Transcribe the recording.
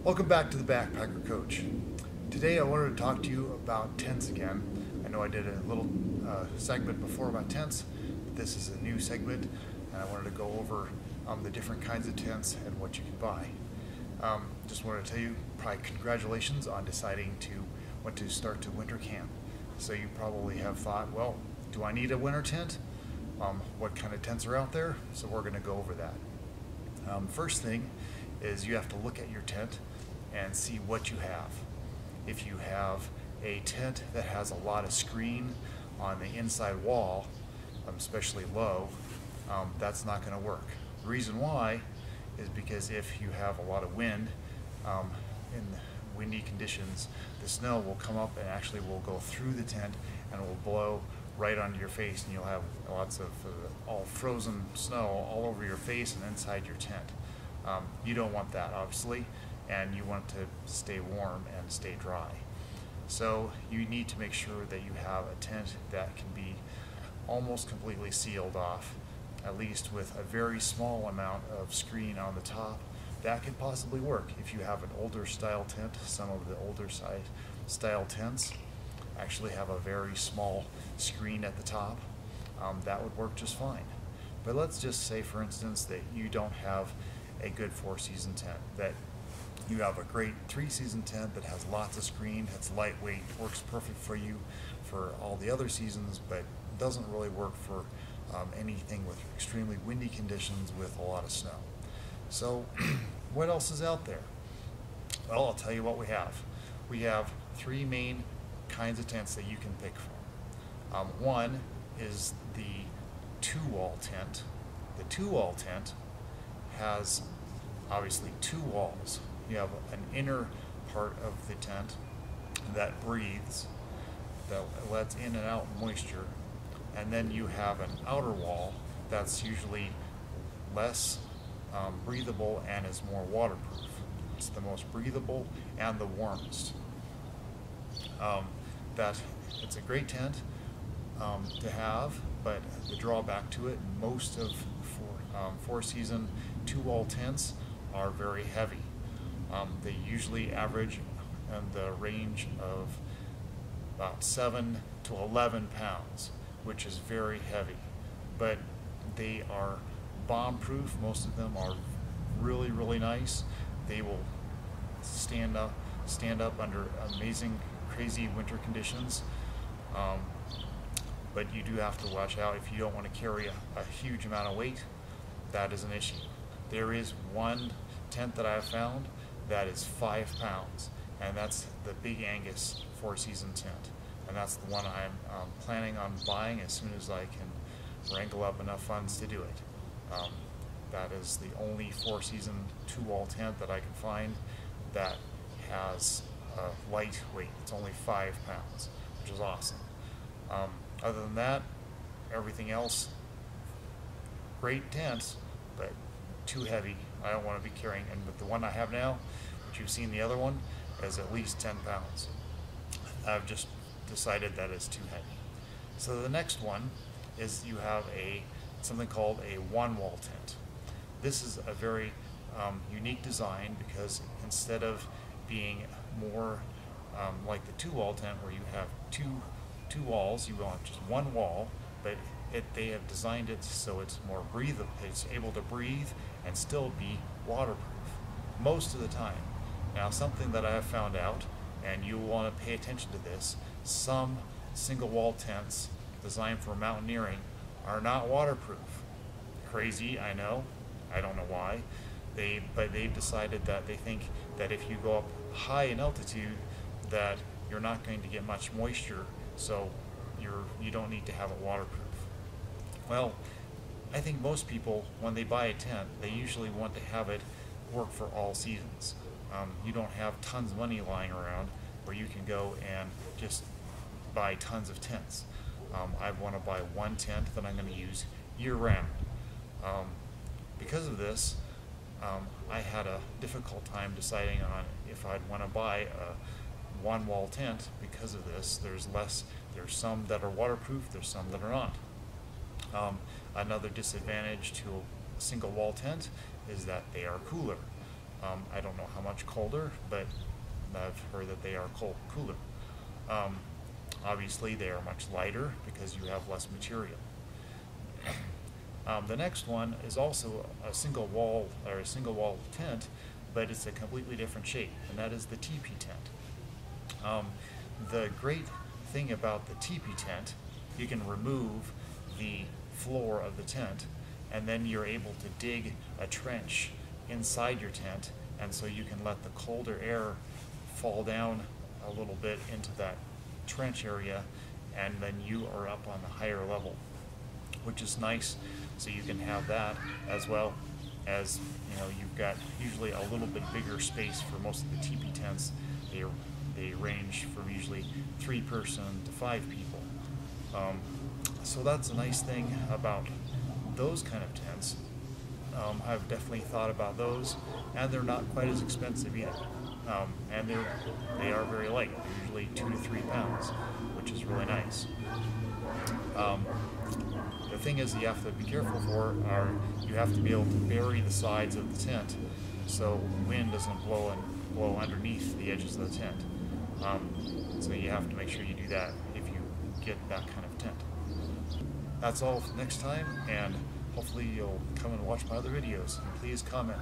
Welcome back to the Backpacker Coach. Today I wanted to talk to you about tents again. I know I did a little segment before about tents, but this is a new segment and I wanted to go over the different kinds of tents and what you can buy. Just wanted to tell you, probably congratulations on deciding to want to start to winter camp. So you probably have thought, well, do I need a winter tent? What kind of tents are out there? So we're going to go over that. First thing is you have to look at your tent and see what you have. If you have a tent that has a lot of screen on the inside wall, especially low, that's not going to work. The reason why is because if you have a lot of wind, in windy conditions, the snow will come up and actually will go through the tent and it will blow right onto your face, and you'll have lots of all frozen snow all over your face and inside your tent. You don't want that, obviously, and you want to stay warm and stay dry. So you need to make sure that you have a tent that can be almost completely sealed off, at least with a very small amount of screen on the top. That could possibly work if you have an older style tent. Some of the older style tents actually have a very small screen at the top. That would work just fine. But let's just say, for instance, that you don't have a good 4-season tent, that you have a great 3-season tent that has lots of screen, it's lightweight, works perfect for you for all the other seasons, but doesn't really work for anything with extremely windy conditions with a lot of snow. So what else is out there? Well, I'll tell you what we have. We have 3 main kinds of tents that you can pick from. One is the 2-wall tent. The 2-wall tent has obviously 2 walls. You have an inner part of the tent that breathes, that lets in and out moisture, and then you have an outer wall that's usually less breathable and is more waterproof. It's the most breathable and the warmest. It's a great tent to have, but the drawback to it, most of 4-season 2-wall tents are very heavy. They usually average in the range of about 7 to 11 pounds, which is very heavy. But they are bomb-proof. Most of them are really, really nice. They will stand up under amazing, crazy winter conditions. But you do have to watch out if you don't want to carry a huge amount of weight. That is an issue. There is one tent that I have found that is 5 pounds, and that's the Big Angus 4-season tent, and that's the one I'm planning on buying as soon as I can wrangle up enough funds to do it. That is the only 4-season 2-wall tent that I can find that has a light weight. It's only 5 pounds, which is awesome. Other than that, everything else, great tents, but too heavy. I don't want to be carrying, and with the one I have now, which you've seen the other one, is at least 10 pounds. I've just decided that it's too heavy. So the next one is you have something called a 1-wall tent. This is a very unique design because instead of being more like the 2-wall tent where you have two walls, you want just 1 wall, but they have designed it so it's more breathable. It's able to breathe and still be waterproof most of the time. Now, something that I have found out, and you will want to pay attention to this, some single wall tents designed for mountaineering are not waterproof. Crazy, I know. I don't know why. But they've decided that they think that if you go up high in altitude that you're not going to get much moisture, so you don't need to have it waterproof. Well, I think most people, when they buy a tent, they usually want to have it work for all seasons. You don't have tons of money lying around where you can go and just buy tons of tents. I want to buy one tent that I'm going to use year-round. Because of this, I had a difficult time deciding on if I'd want to buy a 1-wall tent. Because of this, there's some that are waterproof, there's some that are not. Another disadvantage to a single wall tent is that they are cooler. I don't know how much colder, but I've heard that they are cooler. Obviously, they are much lighter because you have less material. The next one is also a single wall tent, but it's a completely different shape, and that is the teepee tent. The great thing about the teepee tent, you can remove the floor of the tent, and then you're able to dig a trench inside your tent, and so you can let the colder air fall down a little bit into that trench area, and then you are up on the higher level, which is nice. So you can have that, as well as, you know, you've got usually a little bit bigger space for most of the teepee tents. They range from usually 3 person to 5 people. So that's a nice thing about those kind of tents. I've definitely thought about those, and they're not quite as expensive either. And they are very light, usually 2 to 3 pounds, which is really nice. The thing is, you have to be careful you have to be able to bury the sides of the tent so wind doesn't blow underneath the edges of the tent. So you have to make sure you do that if you get that kind of tent. That's all for next time, and hopefully you'll come and watch my other videos. And please comment.